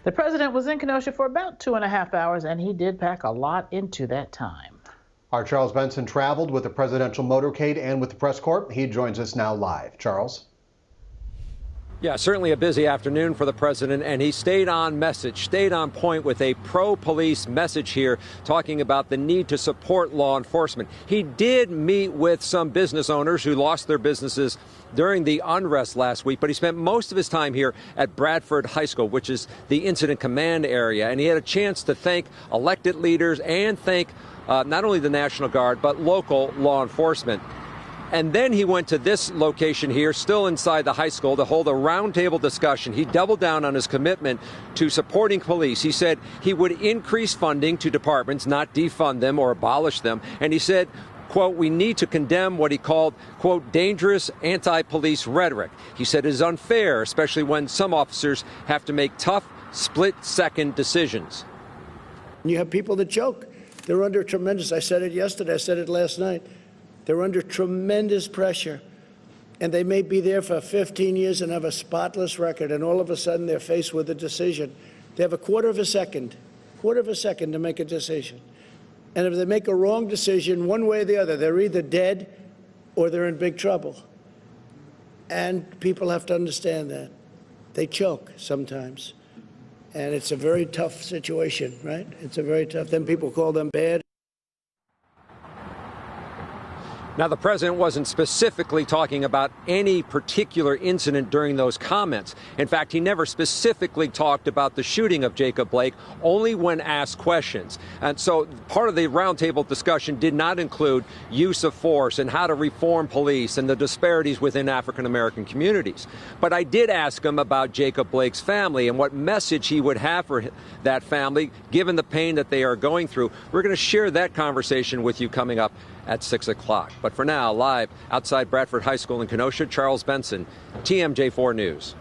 The president was in Kenosha for about 2.5 hours, and he did pack a lot into that time. Our Charles Benson traveled with the presidential motorcade and with the press corps. He joins us now live. Charles? Yeah, certainly a busy afternoon for the president, and he stayed on message, stayed on point with a pro-police message here, talking about the need to support law enforcement. He did meet with some business owners who lost their businesses during the unrest last week, but he spent most of his time here at Bradford High School, which is the incident command area, and he had a chance to thank elected leaders and thank not only the National Guard, but local law enforcement. And then he went to this location here, still inside the high school, to hold a roundtable discussion. He doubled down on his commitment to supporting police. He said he would increase funding to departments, not defund them or abolish them. And he said, quote, we need to condemn what he called, quote, dangerous anti-police rhetoric. He said it is unfair, especially when some officers have to make tough, split-second decisions. You have people that joke. They're under tremendous, I said it yesterday, I said it last night. They're under tremendous pressure, and they may be there for 15 years and have a spotless record, and all of a sudden they're faced with a decision. They have a quarter of a second to make a decision. And if they make a wrong decision, one way or the other, they're either dead or they're in big trouble. And people have to understand that. They choke sometimes. And it's a very tough situation, right? It's a very tough, then people call them bad. Now, the president wasn't specifically talking about any particular incident during those comments. In fact, he never specifically talked about the shooting of Jacob Blake, only when asked questions. And so part of the roundtable discussion did not include use of force and how to reform police and the disparities within African-American communities. But I did ask him about Jacob Blake's family and what message he would have for that family, given the pain that they are going through. We're going to share that conversation with you coming up at 6 o'clock. But for now, live outside Bradford High School in Kenosha, Charles Benson, TMJ4 News.